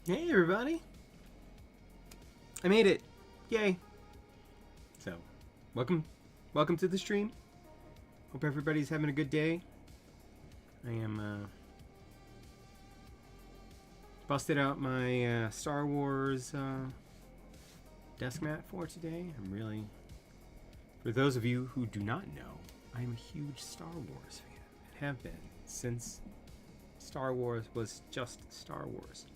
Hey everybody! I made it! Yay! So, welcome to the stream. Hope everybody's having a good day. I am busted out my Star Wars desk mat for today. I'm really, for those of you who do not know, I'm a huge Star Wars fan and have been since Star Wars was just Star Wars.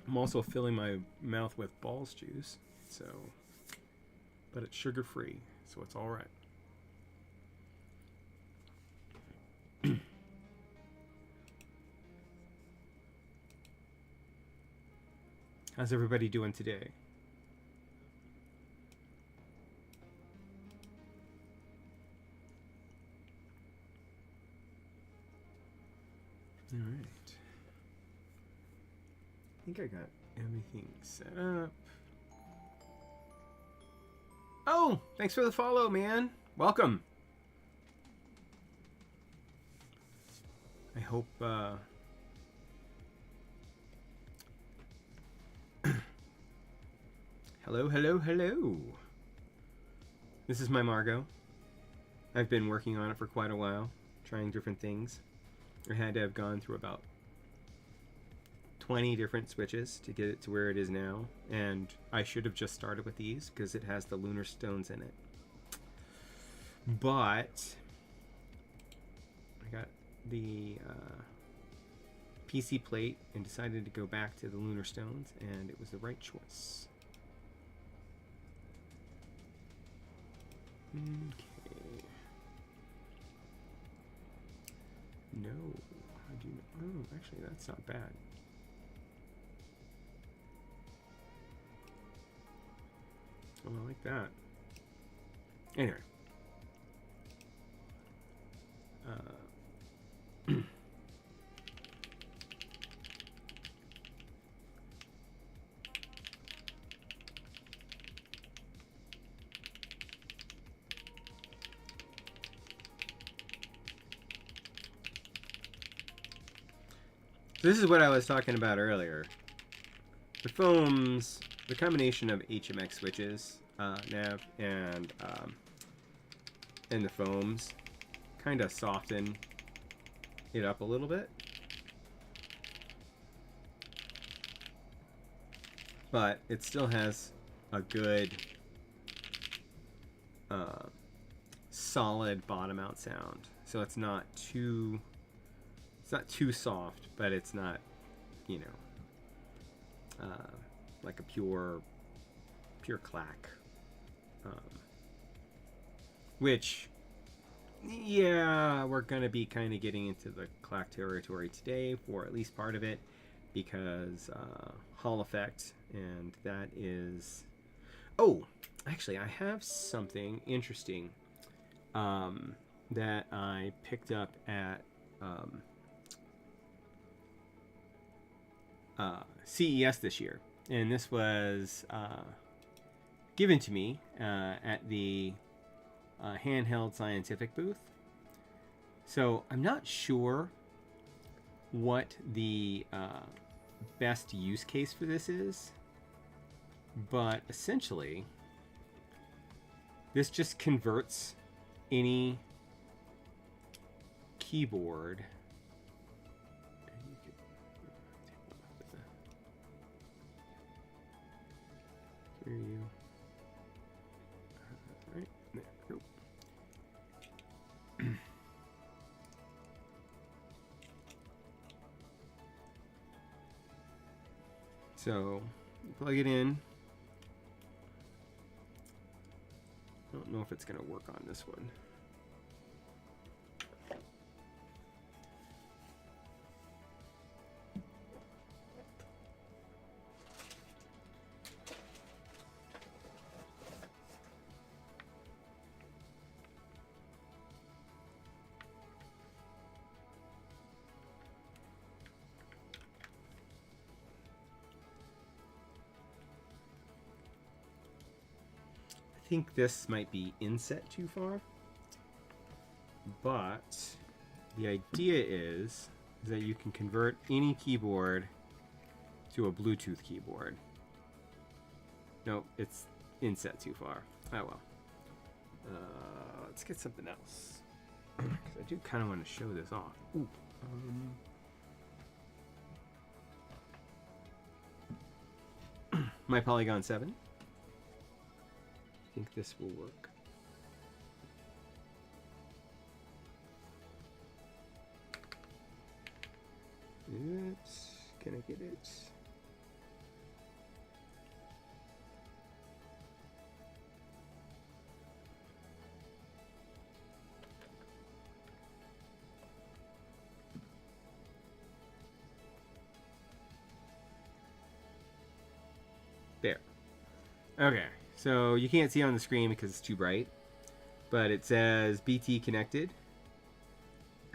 I'm also filling my mouth with balls juice, so, but it's sugar free, so it's all right. How's everybody doing today? All right. I think I got everything set up. Oh, thanks for the follow, man. Welcome. I hope hello, hello, hello. This is my Margot. I've been working on it for quite a while, trying different things. I had to have gone through about 20 different switches to get it to where it is now, and I should have just started with these because it has the lunar stones in it. But I got the PC plate and decided to go back to the lunar stones, and it was the right choice. Okay. No, I do not. Oh, actually, that's not bad. Oh, I like that. Anyway. This is what I was talking about earlier. The foams, the combination of HMX switches, nav, and the foams kind of soften it up a little bit. But it still has a good solid bottom out sound. So it's not too soft, but it's not, you know, like a pure clack. Which, yeah, we're gonna be kind of getting into the clack territory today for at least part of it, because Hall effect, and that is. Oh, actually, I have something interesting that I picked up at CES this year, and this was given to me at the handheld scientific booth. So I'm not sure what the best use case for this is, but essentially this just converts any keyboard. Where are you? Right there. Nope. So you plug it in. I don't know if it's going to work on this one. I think this might be inset too far, but the idea is is that you can convert any keyboard to a Bluetooth keyboard. Nope, it's inset too far. Oh well. Let's get something else. Because I do kind of want to show this off. Ooh. My Polygon 7. I think this will work. Oops. Can I get it? There. Okay, so you can't see on the screen because it's too bright, but it says BT connected.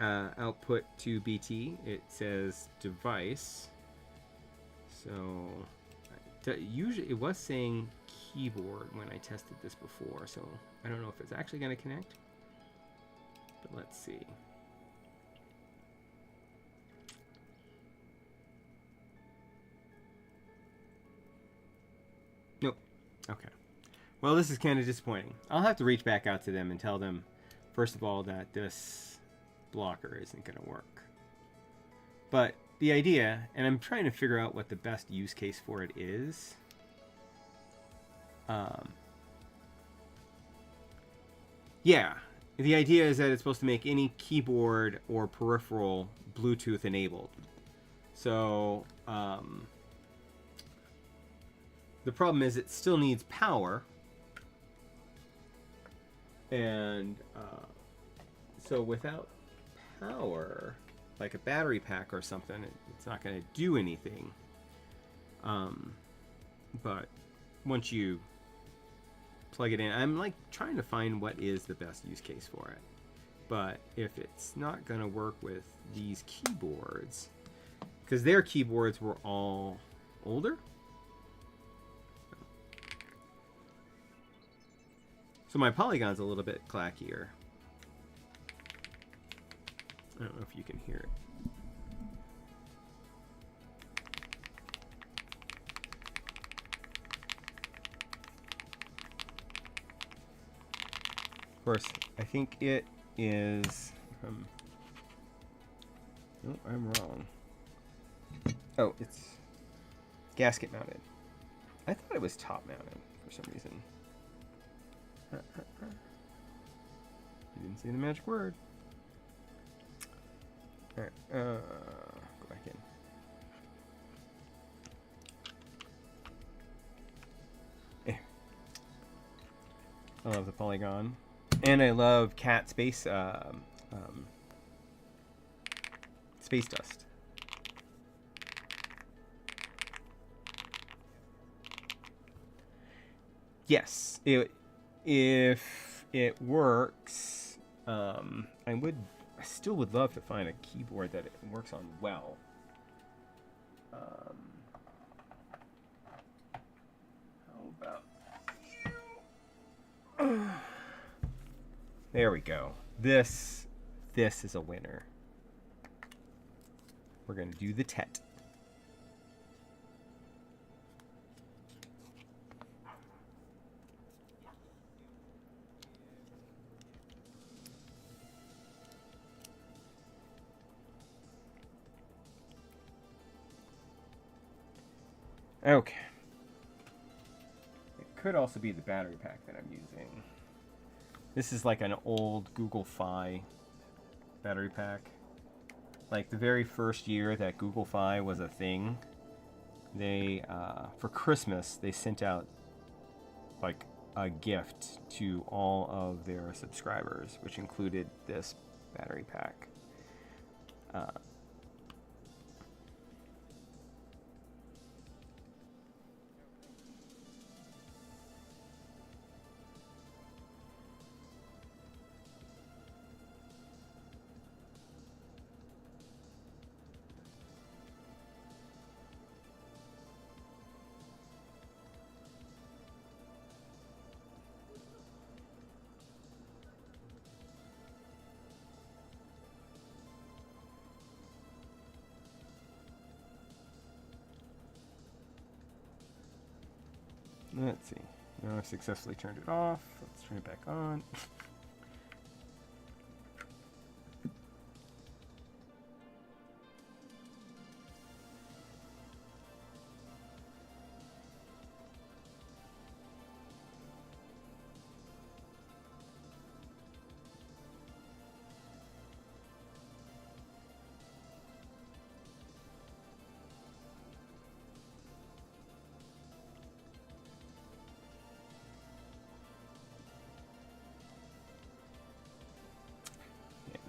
Output to BT. It says device. So usually it was saying keyboard when I tested this before, so I don't know if it's actually going to connect. But let's see. Nope. Okay. Well, this is kind of disappointing. I'll have to reach back out to them and tell them, first of all, that this blocker isn't going to work. But the idea, and I'm trying to figure out what the best use case for it is. Yeah, the idea is that it's supposed to make any keyboard or peripheral Bluetooth enabled. So the problem is it still needs power. And so without power, like a battery pack or something, it's not going to do anything. But once you plug it in, I'm like trying to find what is the best use case for it. But if it's not going to work with these keyboards, because their keyboards were all older. So my Polygon's a little bit clackier. I don't know if you can hear it. Of course, I think it is... no, I'm wrong. Oh, it's gasket mounted. I thought it was top mounted for some reason. You didn't say the magic word. Alright, go back in. I love the Polygon. And I love cat space space dust. Yes, if it works, I still would love to find a keyboard that it works on well. How about you? There we go. This is a winner. We're gonna do the TET. Okay. It could also be the battery pack that I'm using. This is like an old Google Fi battery pack. Like the very first year that Google Fi was a thing, they, for Christmas, they sent out like a gift to all of their subscribers, which included this battery pack. Let's see. Now I've successfully turned it off. Let's turn it back on.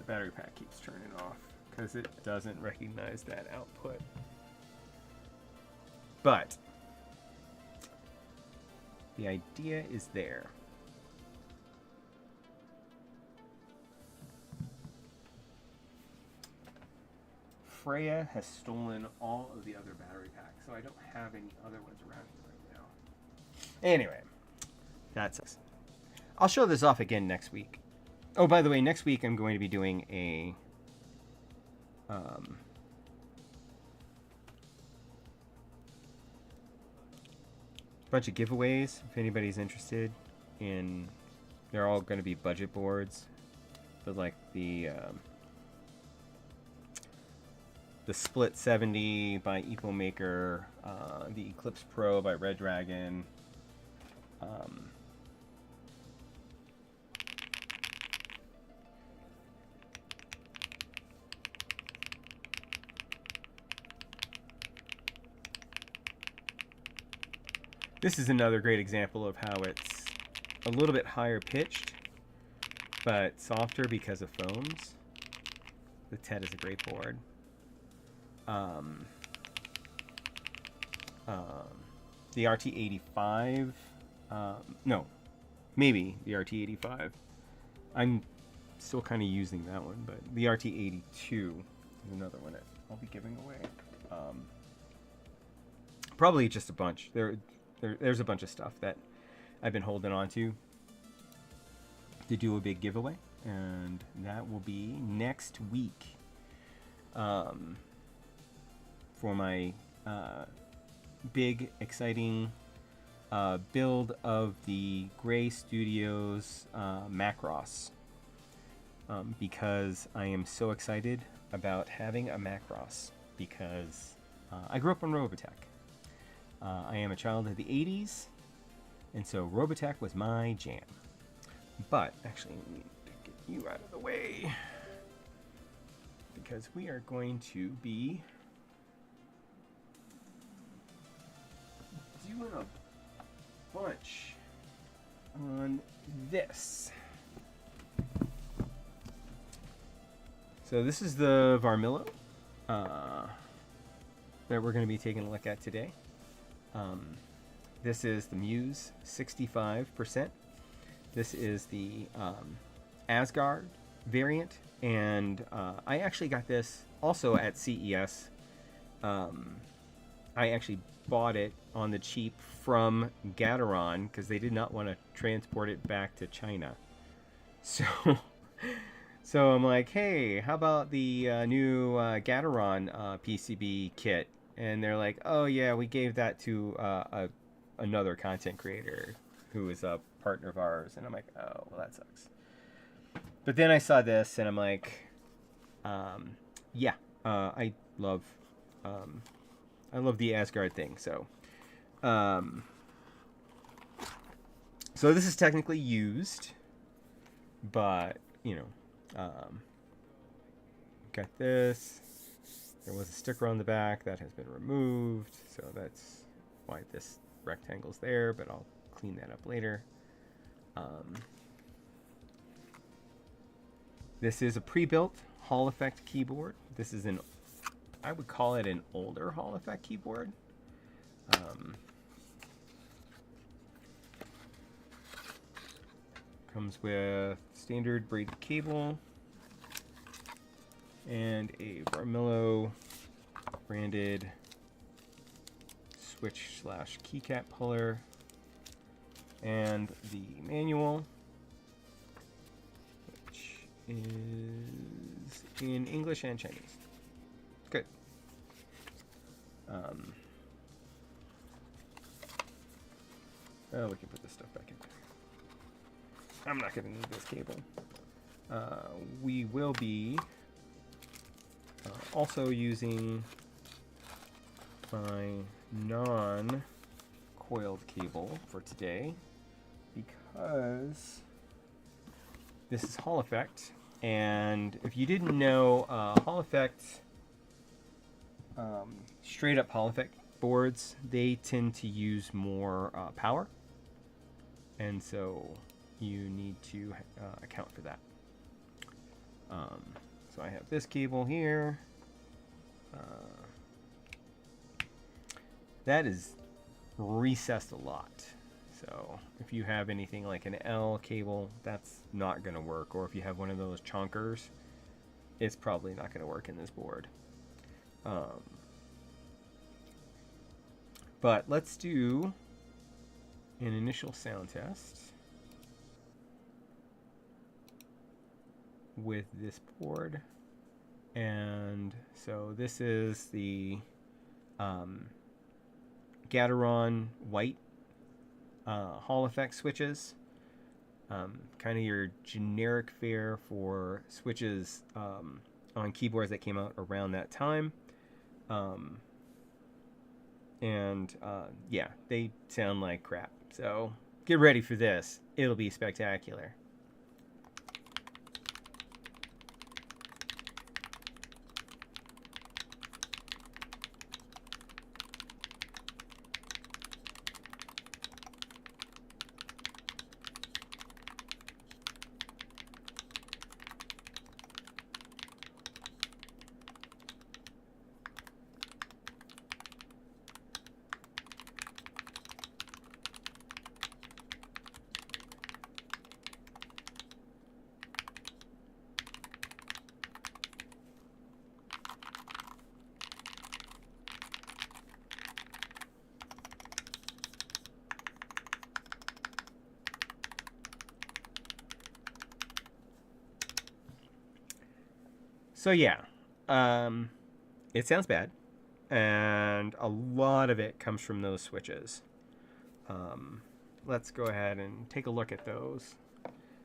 Battery pack keeps turning off because it doesn't recognize that output. But the idea is there. Freya has stolen all of the other battery packs, so I don't have any other ones around here right now. Anyway, that's us. I'll show this off again next week. Oh, by the way, next week I'm going to be doing a bunch of giveaways. If anybody's interested in, they're all going to be budget boards, but like the Split 70 by EpoMaker, the Eclipse Pro by Red Dragon. This is another great example of how it's a little bit higher pitched, but softer because of foams. The TED is a great board. The RT85, no, maybe the RT85. I'm still kind of using that one, but the RT82 is another one that I'll be giving away. Probably just a bunch. There's a bunch of stuff that I've been holding on to do a big giveaway, and that will be next week for my big, exciting build of the Gray Studios Macross, because I am so excited about having a Macross because I grew up on Robotech. I am a child of the 80s, and so Robotech was my jam. But, actually, let me get you out of the way, because we are going to be doing a bunch on this. So this is the Varmillo that we're going to be taking a look at today. This is the Muse 65%. This is the Asgard variant, and I actually got this also at CES. I actually bought it on the cheap from Gateron because they did not want to transport it back to China. So I'm like, hey, how about the new Gateron PCB kit? And they're like, oh yeah, we gave that to another content creator who is a partner of ours. And I'm like, oh, well, that sucks. But then I saw this, and I'm like, yeah, I love the Asgard thing. So, so this is technically used, but you know, got this. There was a sticker on the back that has been removed, so that's why this rectangle's there, but I'll clean that up later. This is a pre-built Hall Effect keyboard. This is I would call it an older Hall Effect keyboard. Comes with standard braided cable and a Varmillo branded switch / keycap puller, and the manual, which is in English and Chinese. Good. We can put this stuff back in there. I'm not going to need this cable. We will be also using my non-coiled cable for today because this is Hall Effect, and if you didn't know, Hall Effect, straight up Hall Effect boards, they tend to use more power, and so you need to account for that. So I have this cable here. That is recessed a lot. So if you have anything like an L cable, that's not going to work. Or if you have one of those chonkers, it's probably not going to work in this board. But let's do an initial sound test with this board. And so this is the Gateron white Hall Effect switches. Kind of your generic fare for switches on keyboards that came out around that time. Yeah, they sound like crap. So get ready for this. It'll be spectacular. So yeah, it sounds bad, and a lot of it comes from those switches. Let's go ahead and take a look at those.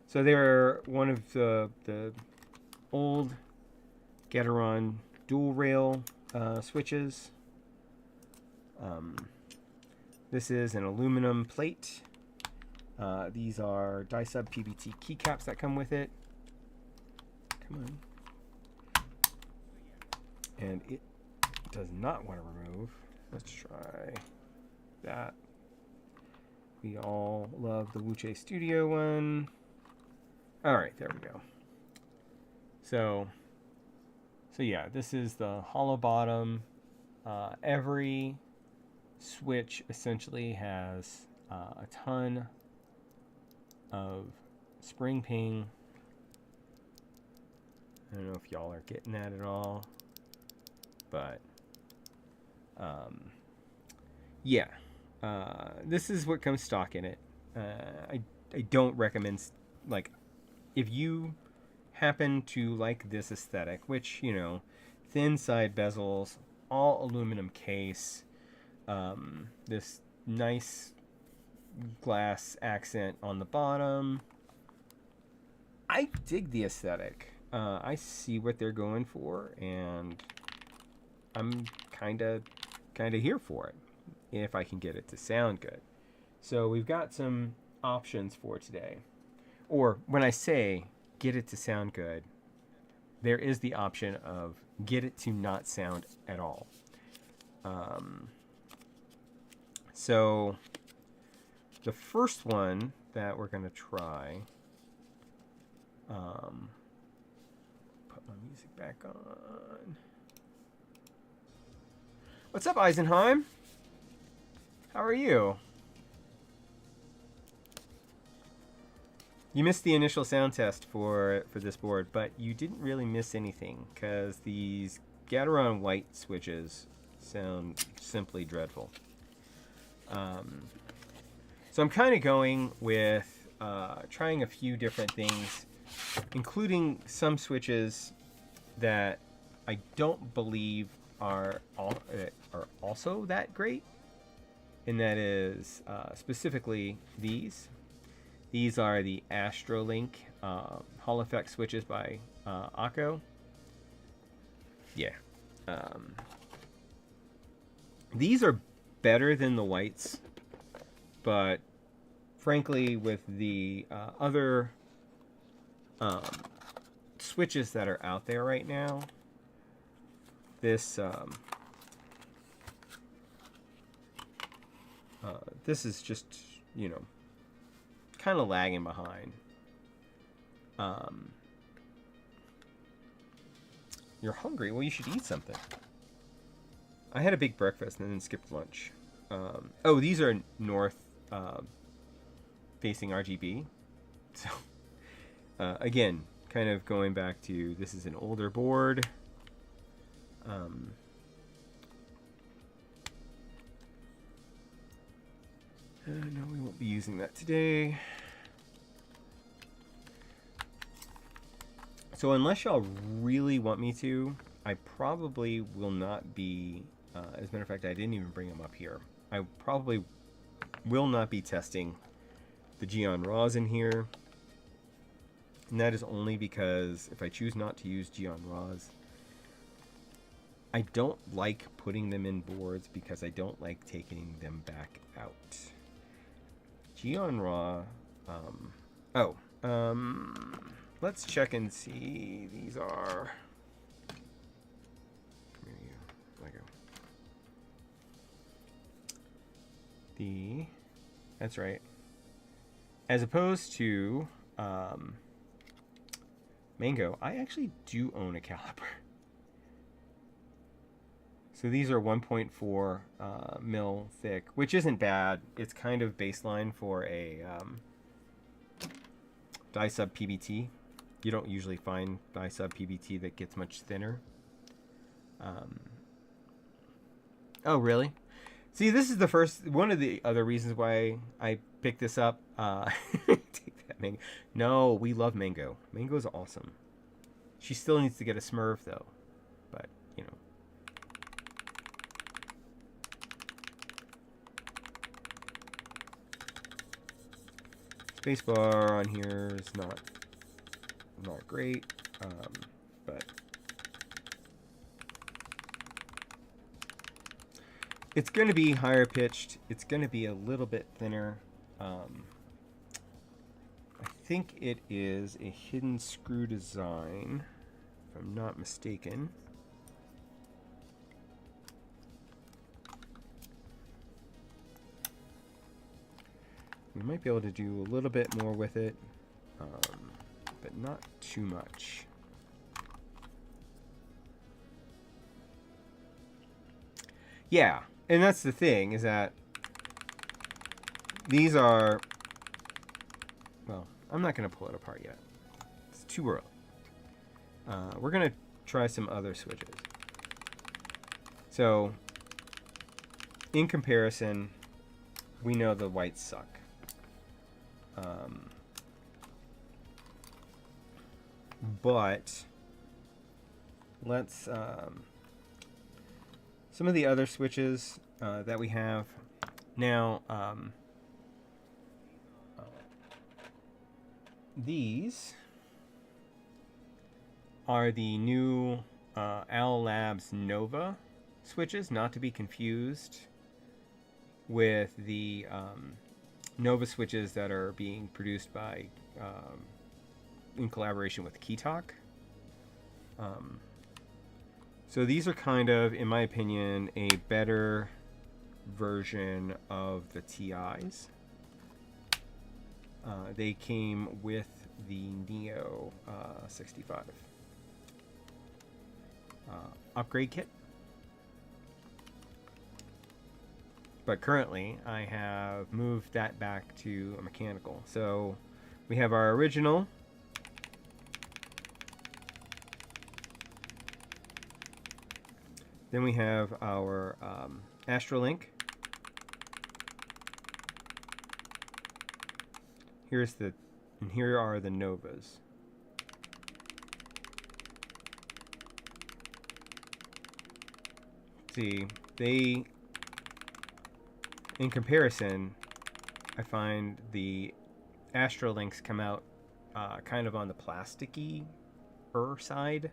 So they're one of the old Gateron dual rail switches. This is an aluminum plate. These are die-sub PBT keycaps that come with it. Come on. And it does not want to remove. Let's try that. We all love the Wuche Studio one. All right, there we go. So yeah, this is the hollow bottom. Every switch essentially has a ton of spring ping. I don't know if y'all are getting that at all. But yeah, this is what comes stock in it. I don't recommend, like, if you happen to like this aesthetic, which, you know, thin side bezels, all aluminum case, this nice glass accent on the bottom. I dig the aesthetic. I see what they're going for, and I'm kind of here for it if I can get it to sound good. So we've got some options for today. Or when I say get it to sound good, there is the option of get it to not sound at all. So the first one that we're going to try, put my music back on. What's up, Eisenheim? How are you? You missed the initial sound test for this board, but you didn't really miss anything because these Gateron white switches sound simply dreadful. So I'm kind of going with trying a few different things, including some switches that I don't believe are also that great. and that is specifically these. These are the Astrolink Hall Effect switches by Akko. Yeah. These are better than the whites, but frankly, with the other switches that are out there right now, this this is just, you know, kind of lagging behind. You're hungry? Well, you should eat something. I had a big breakfast and then skipped lunch. Oh, these are north facing RGB. So, again, kind of going back to, this is an older board. No, we won't be using that today. So unless y'all really want me to, I probably will not be, as a matter of fact, I didn't even bring them up here. I probably will not be testing the Geon Raws in here. And that is only because if I choose not to use Geon Raws, I don't like putting them in boards because I don't like taking them back out. Geon Raw, let's check and see. These are, come here, you Lego. That's right. As opposed to Mango, I actually do own a caliper. So these are 1.4 mil thick, which isn't bad. It's kind of baseline for a dye sub PBT. You don't usually find dye sub PBT that gets much thinner. Oh, really? See, this is the first, one of the other reasons why I picked this up. Take that, Mango. No, we love Mango. Mango's awesome. She still needs to get a Smurf, though. But, you know. Spacebar on here is not great, but it's going to be higher pitched. It's going to be a little bit thinner. I think it is a hidden screw design, if I'm not mistaken. We might be able to do a little bit more with it, but not too much. Yeah, and that's the thing, is that these are, well, I'm not going to pull it apart yet. It's too early. We're going to try some other switches. So, in comparison, we know the whites suck. But let's some of the other switches that we have now. These are the new Owl Labs Nova switches, not to be confused with the Nova switches that are being produced by in collaboration with Keytalk. So these are kind of, in my opinion, a better version of the TIs. They came with the NEO65 upgrade kit. But currently, I have moved that back to a mechanical. So we have our original. Then we have our Astrolink. And here are the Novas. See, they in comparison, I find the Astrolinks come out kind of on the plasticky-er side.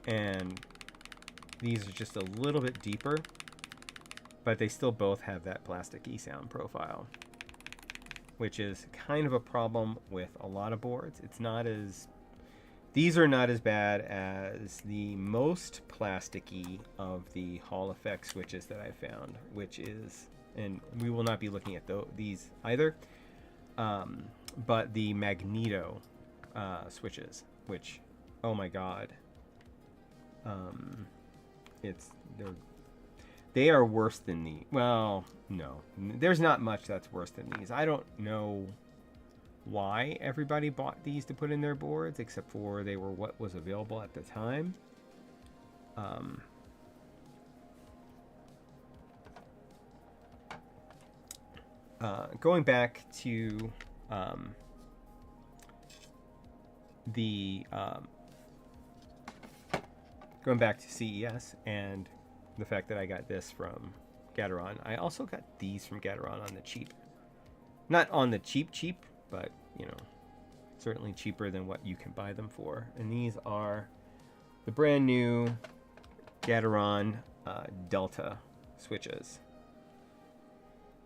And these are just a little bit deeper, but they still both have that plasticky sound profile, which is kind of a problem with a lot of boards. These are not as bad as the most plasticky of the Hall effect switches that I found, which is, and we will not be looking at these either, but the Magneto switches, which, oh my god, they are worse than the, well, no, there's not much that's worse than these. I don't know why everybody bought these to put in their boards, except for they were what was available at the time. Going back to going back to CES and the fact that I got this from Gateron, I also got these from Gateron on the cheap. Not on the cheap, but, you know, certainly cheaper than what you can buy them for. And these are the brand new Gateron Delta switches.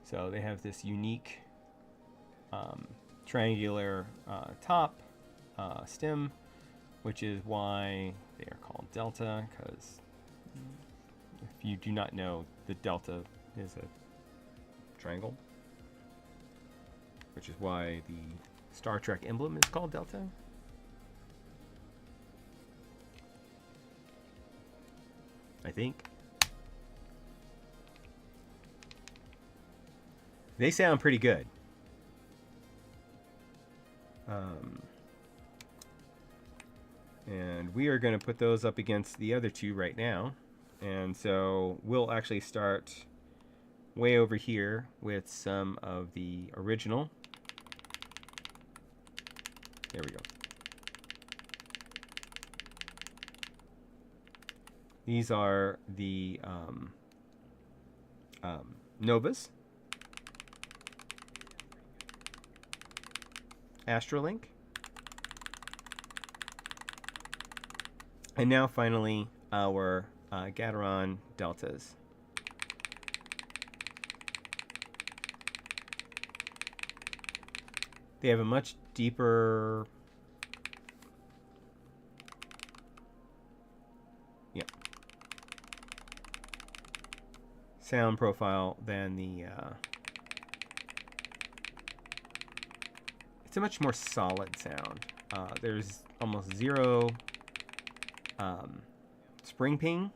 So they have this unique triangular top stem, which is why they are called Delta, because if you do not know, the Delta is a triangle, which is why the Star Trek emblem is called Delta. I think. They sound pretty good. And we are going to put those up against the other two right now. And so we'll actually start way over here with some of the original. There we go. These are the Novas. Astrolink. And now finally our Gateron Deltas. They have a much deeper sound profile than the it's a much more solid sound. There's almost zero spring ping,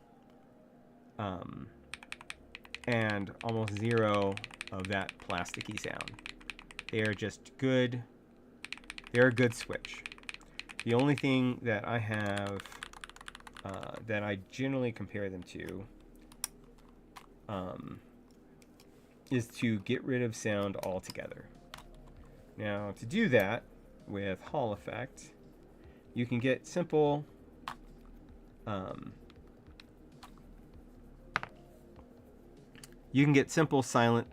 and almost zero of that plasticky sound. They are just good. They're a good switch. The only thing that I have that I generally compare them to is to get rid of sound altogether. Now, to do that with Hall effect, you can get simple silent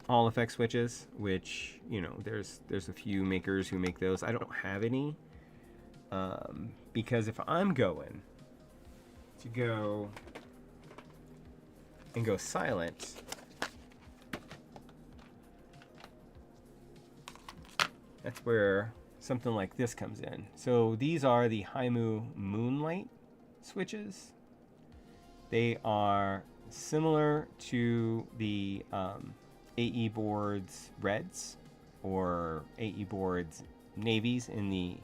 Hall effect switches, which, you know, there's a few makers who make those. I don't have any, because if I'm going to go and go silent, that's where something like this comes in. So these are the Haimu Moonlight switches. They are similar to the AE boards Reds or AE boards Navies in the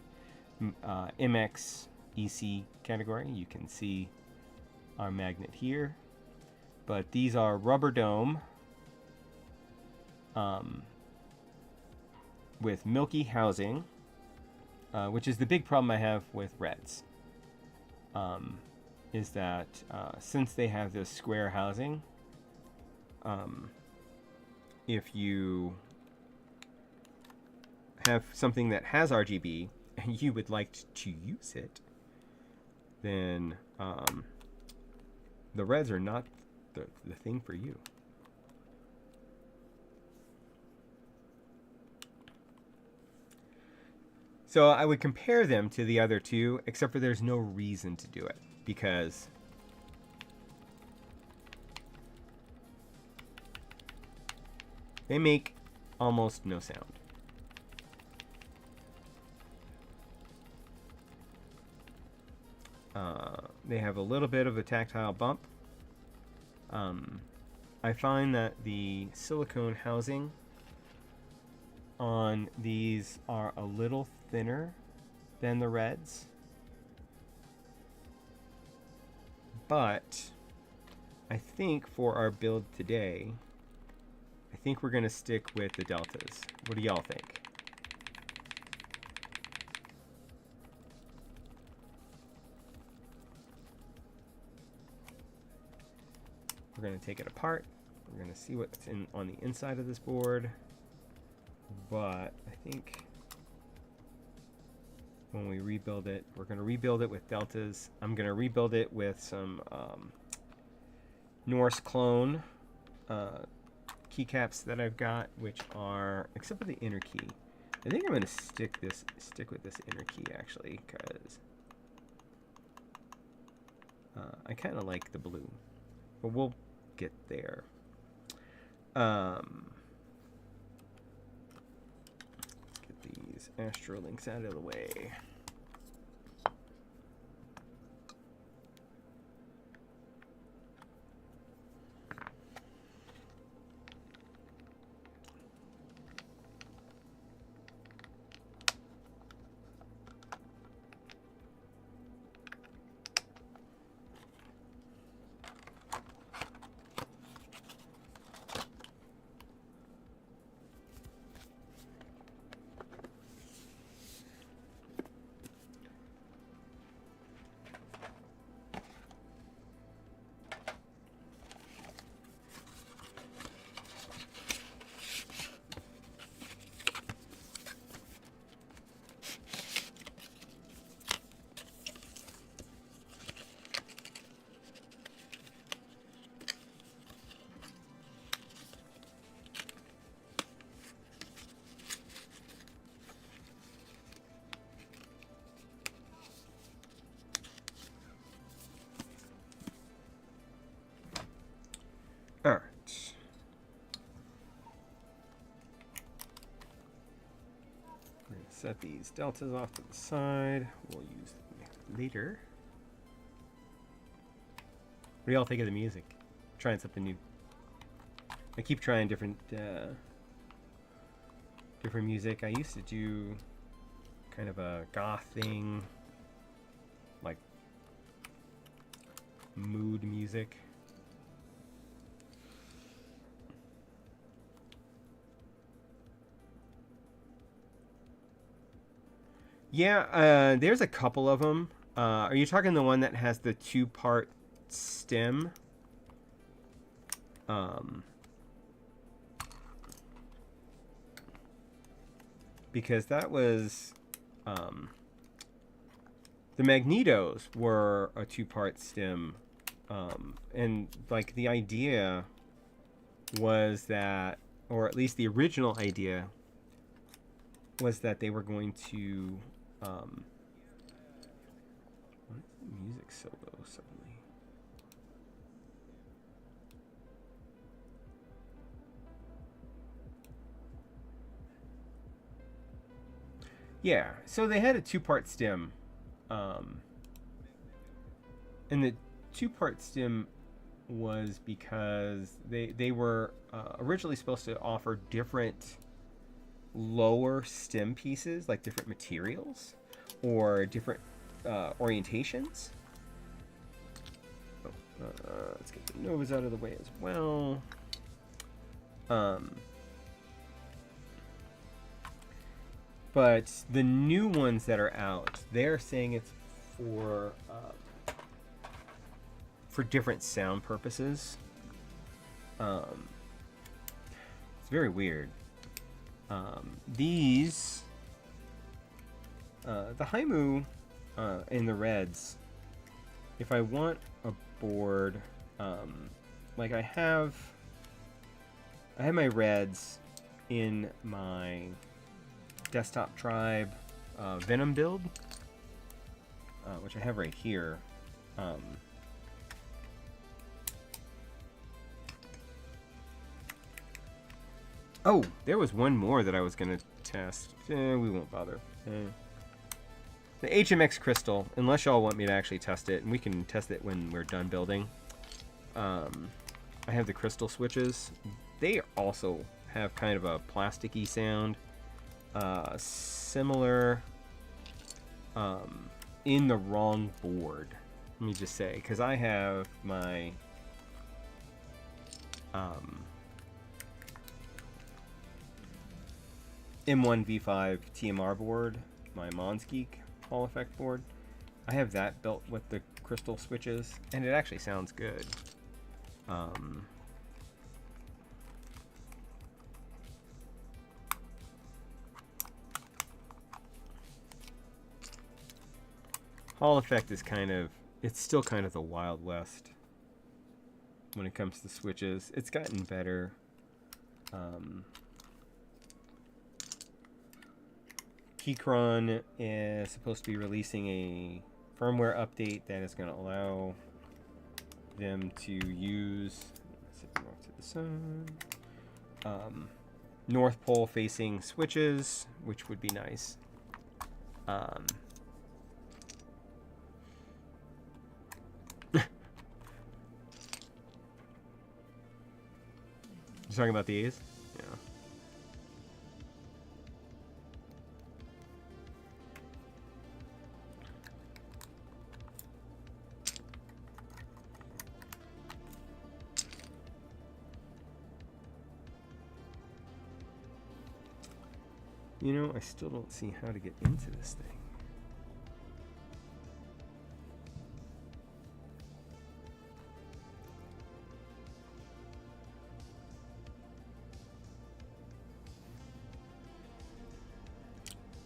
MX EC category. You can see our magnet here, but these are rubber dome with milky housing, which is the big problem I have with Reds, is that since they have this square housing, if you have something that has RGB and you would like to use it, then the Reds are not the thing for you. So I would compare them to the other two, except for there's no reason to do it, because they make almost no sound. They have a little bit of a tactile bump. I find that the silicone housing on these are a little thinner than the reds, but I think for our build today, I think we're going to stick with the deltas. What do y'all think? We're going to take it apart. We're going to see what's on the inside of this board. But I think when we rebuild it, we're going to rebuild it with deltas. I'm going to rebuild it with some Norse clone keycaps that I've got, which are, except for the inner key. I think I'm going to stick with this inner key actually, because I kind of like the blue, but we'll get there. Get these Astrolinks out of the way. All right. We're going to set these deltas off to the side. We'll use them later. What do y'all think of the music? Trying something new. I keep trying different music. I used to do kind of a goth thing, like mood music. Yeah, there's a couple of them. Are you talking the one that has the two-part stem? Because that was... the Magnetos were a two-part stem. And, like, the idea was that, or at least the original idea, was that they were going to... why is the music so low suddenly? Yeah, so they had a two-part stem. And the two-part stem was because they were originally supposed to offer different lower stem pieces, like different materials or different orientations. Let's get the Novas out of the way as well. But the new ones that are out, they're saying it's for different sound purposes. It's very weird. These, the Haimu and the Reds, if I want a board like I have my reds in my desktop tribe Venom build, which I have right here. Oh, there was one more that I was going to test. We won't bother. The HMX crystal, unless y'all want me to actually test it, and we can test it when we're done building. I have the crystal switches. They also have kind of a plasticky sound. Similar in the wrong board, let me just say, because I have my M1V5 TMR board, my Monsgeek Hall Effect board. I have that built with the crystal switches, and it actually sounds good. Hall Effect is it's still kind of the Wild West when it comes to switches. It's gotten better. Keychron is supposed to be releasing a firmware update that is going to allow them to use, off to the side, North Pole facing switches, which would be nice. You talking about these? Yeah. You know, I still don't see how to get into this thing.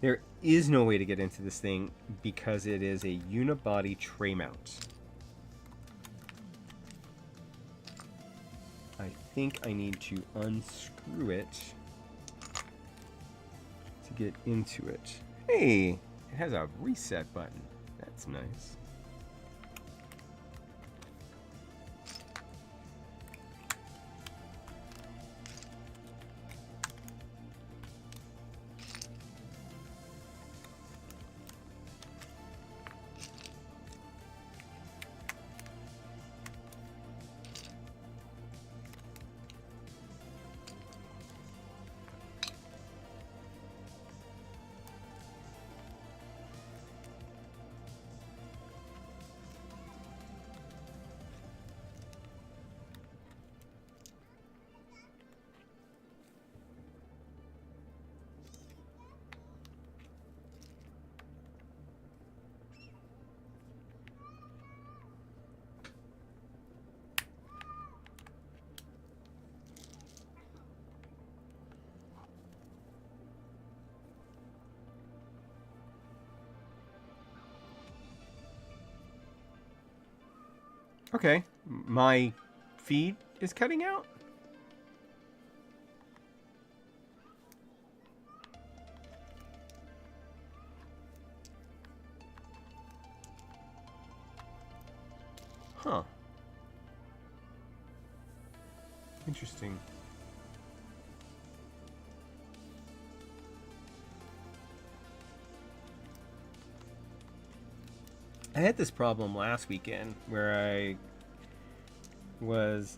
There is no way to get into this thing because it is a unibody tray mount. I think I need to unscrew it to get into it. Hey, it has a reset button. That's nice. Okay, my feed is cutting out. Huh. Interesting. I had this problem last weekend where I was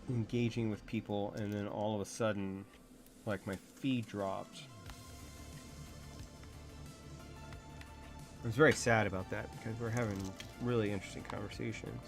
engaging with people and then all of a sudden, like, my feed dropped. I was very sad about that because we're having really interesting conversations.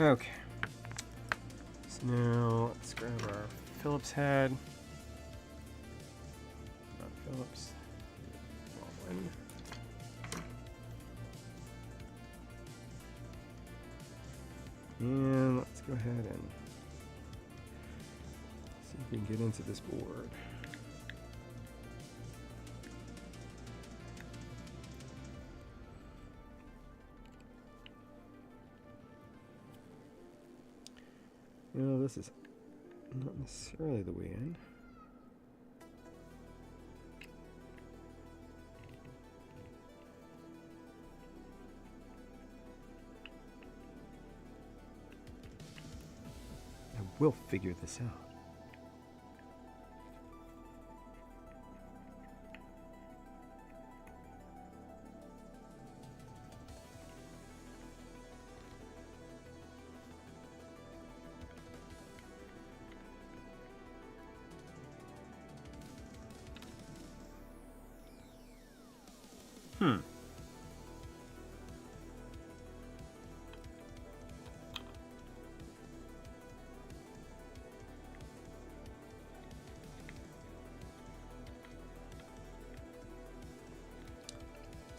Okay. So now let's grab our Phillips head. Not Phillips. One. And let's go ahead and see if we can get into this board. You know, this is not necessarily the way in. I will figure this out.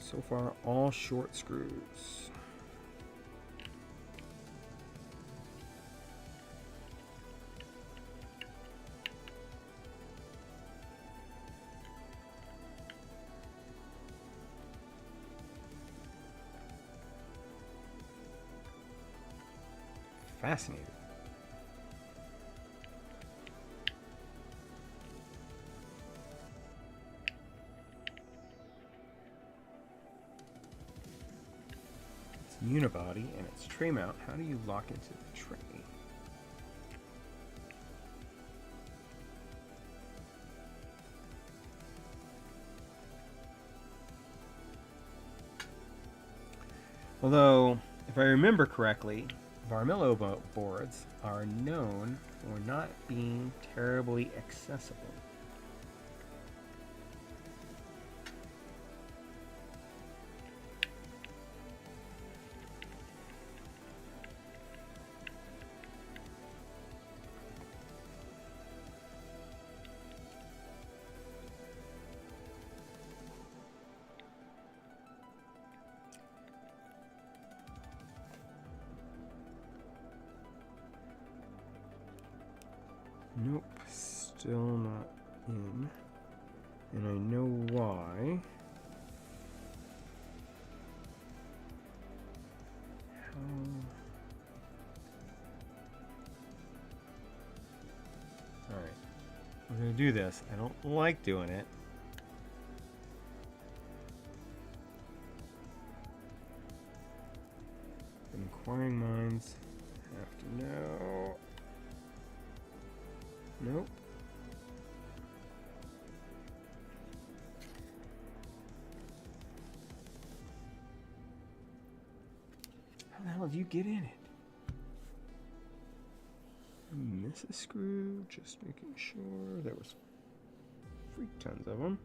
So far, all short screws. Fascinating. It's unibody and it's tray mount. How do you lock into the tray? Although, if I remember correctly, Varmillo boards are known for not being terribly accessible. Nope, still not in. And I know why. Alright, we're going to do this. I don't like doing it. Inquiring minds have to know. Nope. How the hell did you get in it? Miss a screw, just making sure. There was freak tons of them.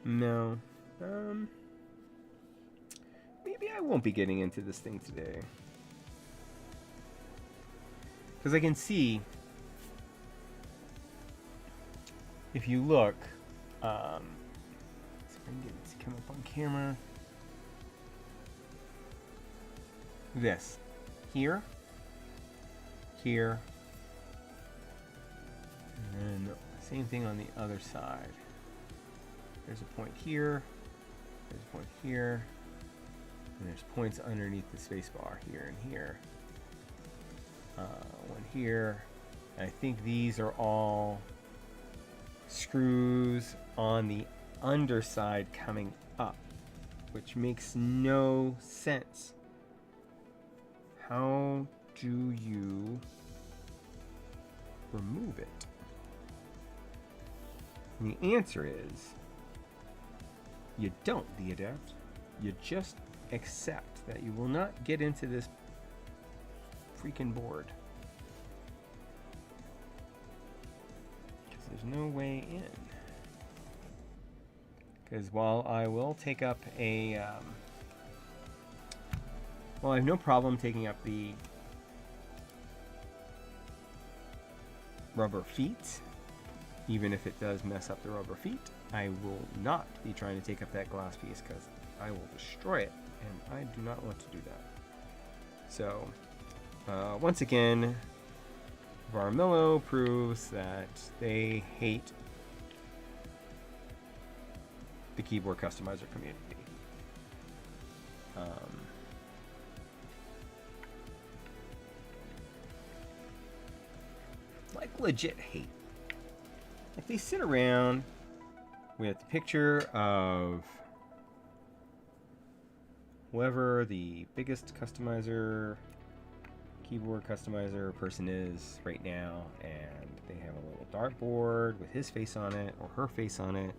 No. Maybe I won't be getting into this thing today. Because I can see, if you look, see if I can get it to come up on camera. This, here, here, and then same thing on the other side. There's a point here, there's a point here, and there's points underneath the space bar here and here. One here. And I think these are all screws on the underside coming up, which makes no sense. How do you remove it? And the answer is you don't, the adept. You just accept that you will not get into this freaking board. Because there's no way in. Because while I will take up a Well, I have no problem taking up the rubber feet, even if it does mess up the rubber feet. I will not be trying to take up that glass piece because I will destroy it, and I do not want to do that. So, once again, Varmillo proves that they hate the keyboard customizer community. Like legit hate. Like they sit around with the picture of whoever the biggest keyboard customizer person is right now, and they have a little dartboard with his face on it or her face on it,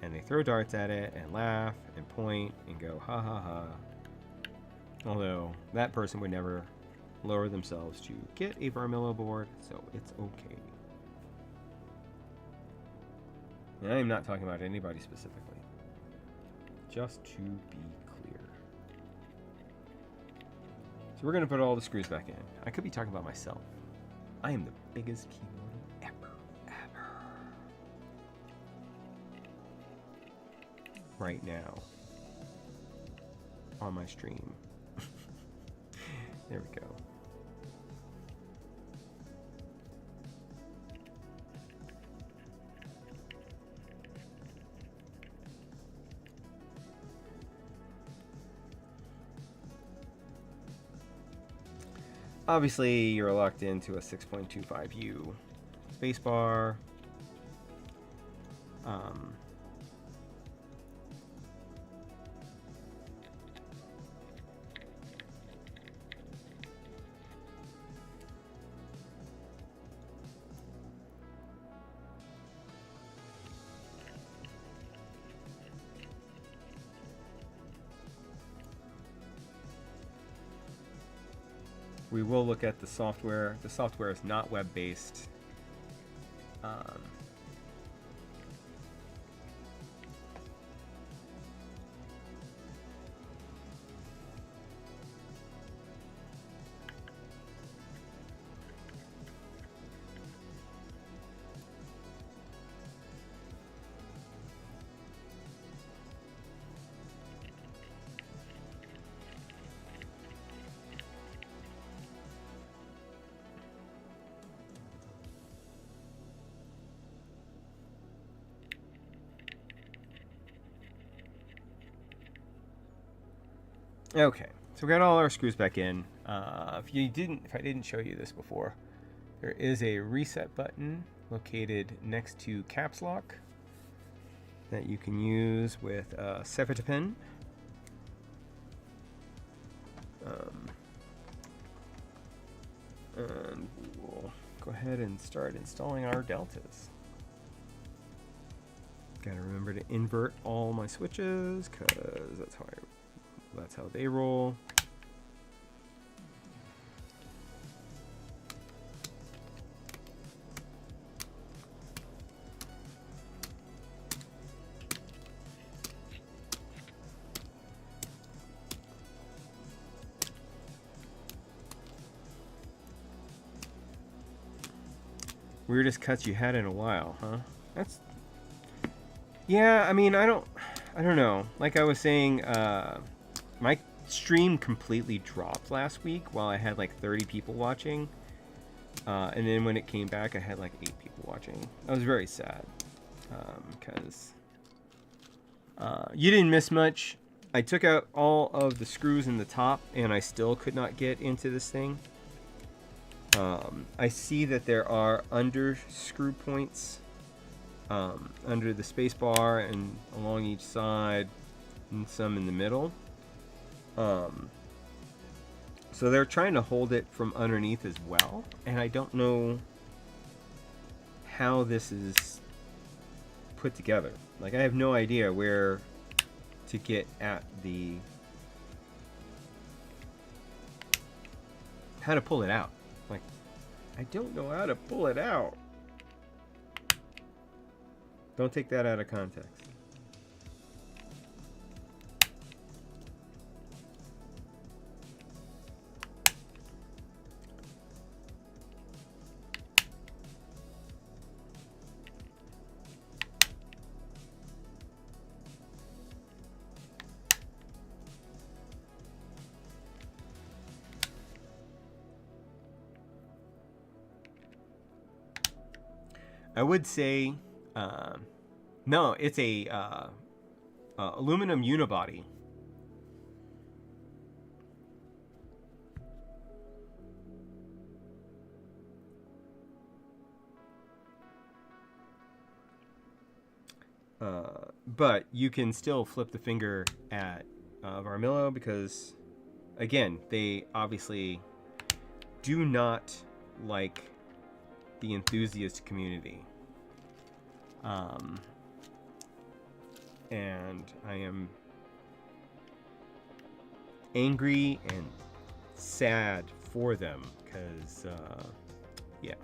and they throw darts at it and laugh and point and go ha ha ha. Although that person would never lower themselves to get a Varmillo board, so it's okay. And I am not talking about anybody specifically, just to be clear. So we're going to put all the screws back in. I could be talking about myself. I am the biggest keyboarder ever. Right now. On my stream. There we go. Obviously, you're locked into a 6.25U spacebar. We will look at the software. The software is not web-based. Okay, so we got all our screws back in. If I didn't show you this before, there is a reset button located next to caps lock that you can use with a Sevita pen. And we'll go ahead and start installing our deltas. Gotta remember to invert all my switches because that's how they roll. Weirdest cuts you had in a while, huh? Yeah, I mean, I don't know. Like I was saying, my stream completely dropped last week while I had like 30 people watching. And then when it came back, I had like 8 people watching. I was very sad because you didn't miss much. I took out all of the screws in the top and I still could not get into this thing. I see that there are under screw points under the space bar and along each side and some in the middle. So they're trying to hold it from underneath as well, and I don't know how this is put together. Like, I have no idea where to get at how to pull it out. Like, I don't know how to pull it out. Don't take that out of context. I would say, no, it's a aluminum unibody. But you can still flip the finger at Varmillo because, again, they obviously do not like the enthusiast community. And I am angry and sad for them because, yeah,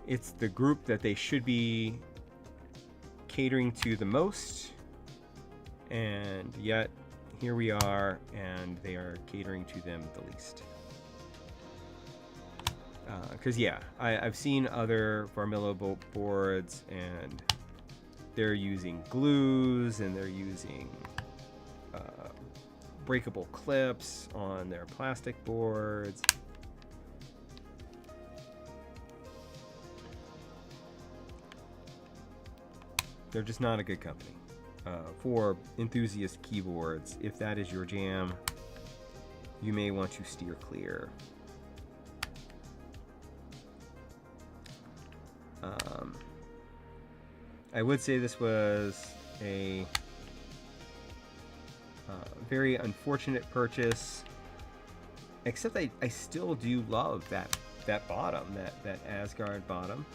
it's the group that they should be catering to the most, and yet here we are, and they are catering to them the least. Because yeah, I've seen other Varmillo boards, and they're using glues, and they're using breakable clips on their plastic boards. They're just not a good company for enthusiast keyboards. If that is your jam, you may want to steer clear. I would say this was a very unfortunate purchase, except I still do love that bottom, that Asgard bottom.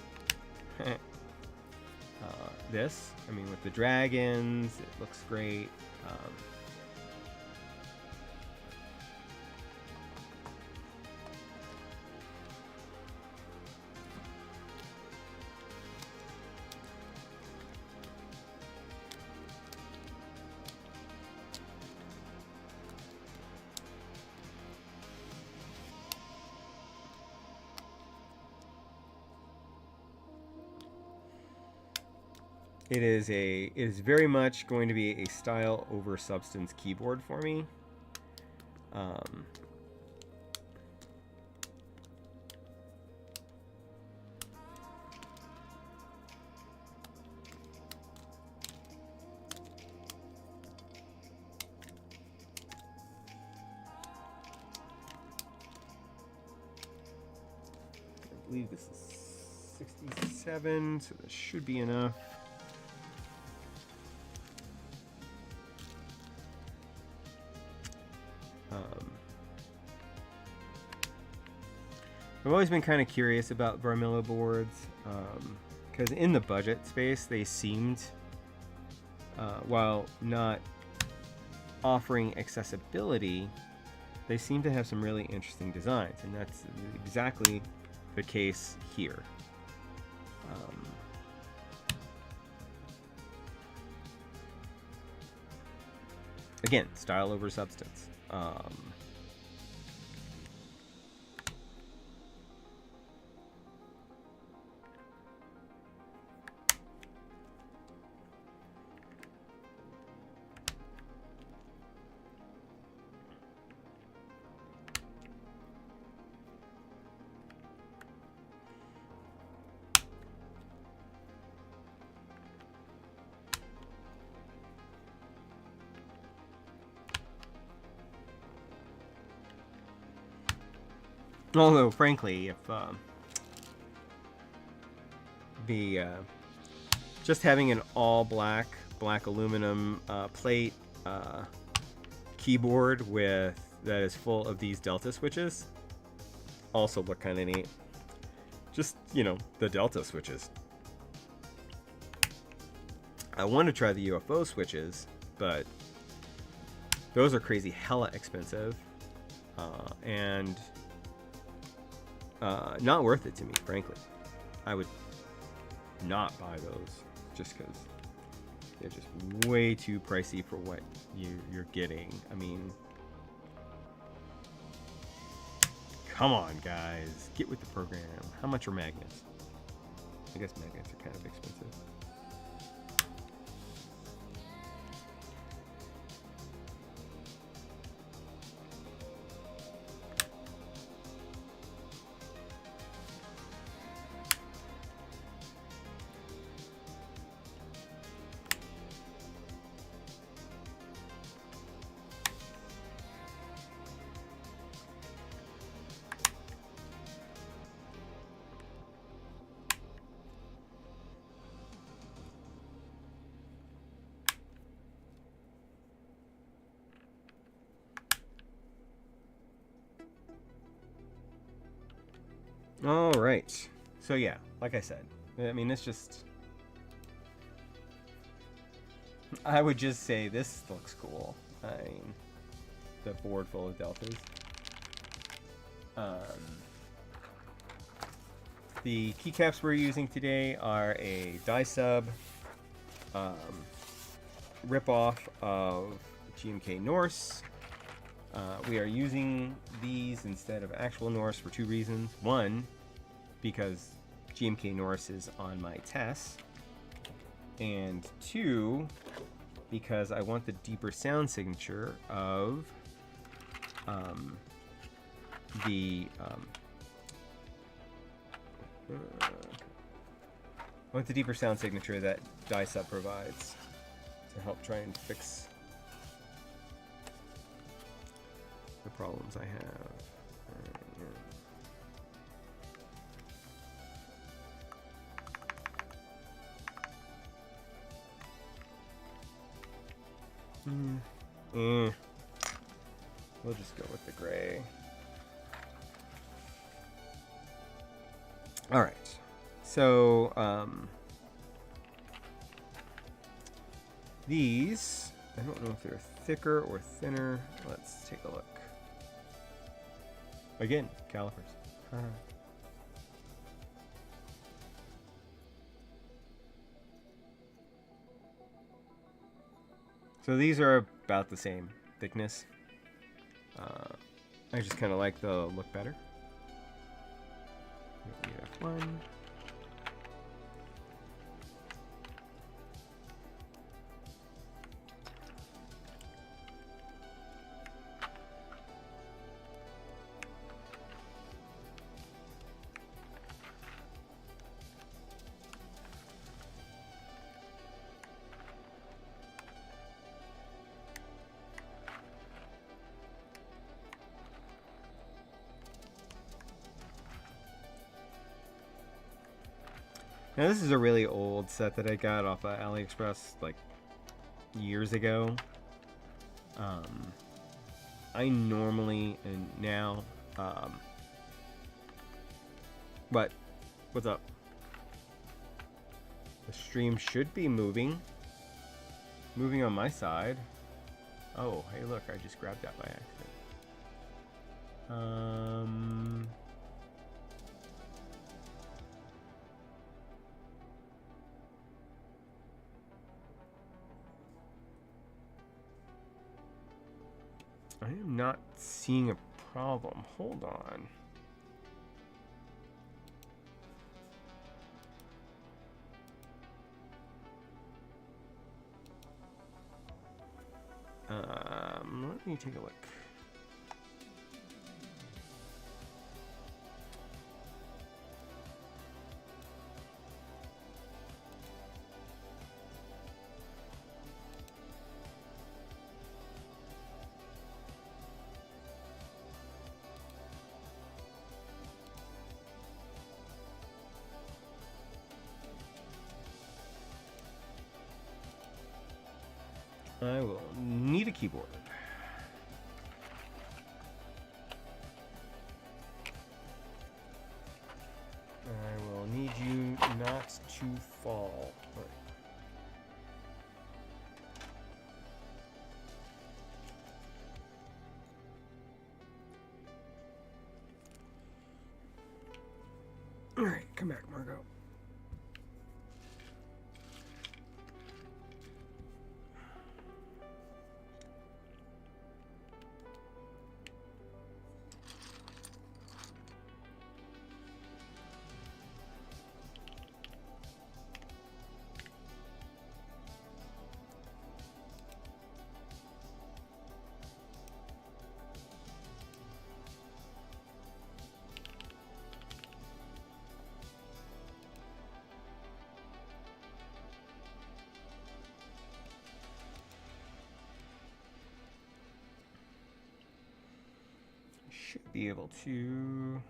This, I mean, with the dragons, it looks great. It is very much going to be a style over substance keyboard for me. I believe this is 67, so this should be enough. I've always been kind of curious about Varmillo boards because in the budget space they seemed, while not offering accessibility, they seem to have some really interesting designs, and that's exactly the case here. Again, style over substance. Although, frankly, if just having an all black aluminum plate keyboard that is full of these delta switches also look kind of neat. Just, you know, the delta switches. I want to try the UFO switches, but those are crazy hella expensive and not worth it to me, frankly. I would not buy those just because they're just way too pricey for what you're getting. I mean, come on, guys, get with the program. How much are magnets? I guess magnets are kind of expensive. All right. So yeah, like I said, I mean, it's just... I would just say this looks cool. I mean, the board full of deltas. The keycaps we're using today are a die sub ripoff of GMK Norse. We are using these instead of actual Norse for two reasons. One, because GMK Norse is on my TES. And two, because I want the deeper sound signature of I want the deeper sound signature that die sub provides to help try and fix the problems I have. We'll just go with the gray. All right. So these, I don't know if they're thicker or thinner. Let's take a look. Again, calipers. So these are about the same thickness. I just kind of like the look better. F1. Now this is a really old set that I got off of AliExpress like years ago. I normally and now what's up? The stream should be moving on my side. Oh, hey look, I just grabbed that by accident. I am not seeing a problem. Hold on. Let me take a look. I will need a keyboard. I will need you not to fall. All right, come back, Margot. Should be able to.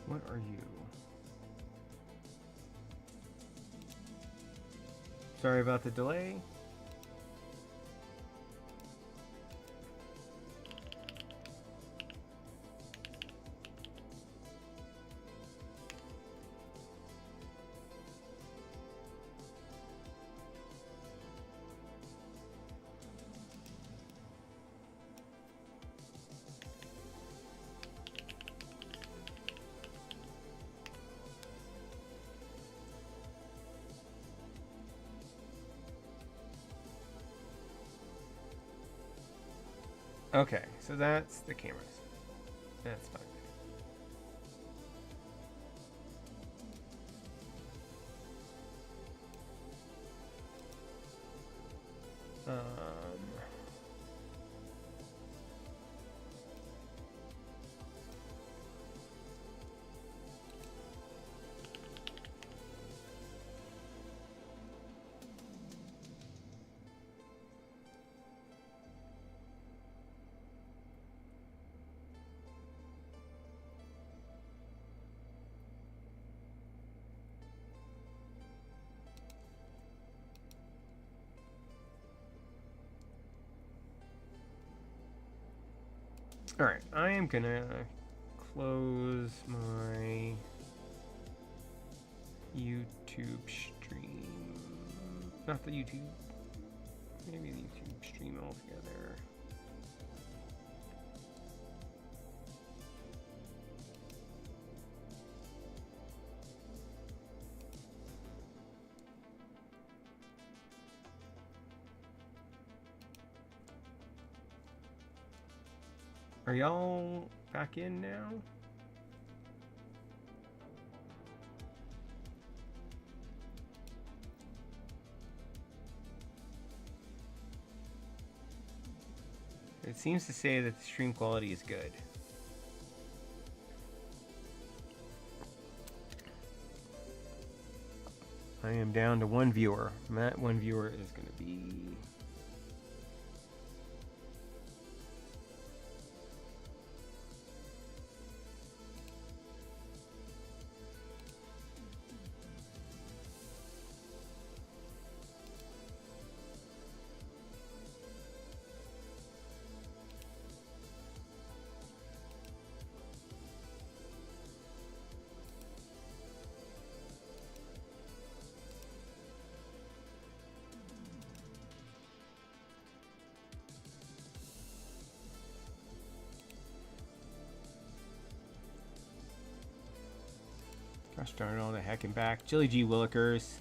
What are you? Sorry about the delay. Okay, so that's the cameras. That's fine. All right, I am gonna close my YouTube stream. Not the YouTube. Maybe the YouTube stream altogether. Are y'all back in now? It seems to say that the stream quality is good. I am down to one viewer. And that one viewer is going to be... Gosh darn it, all the heck and back. Jilly G. Willikers.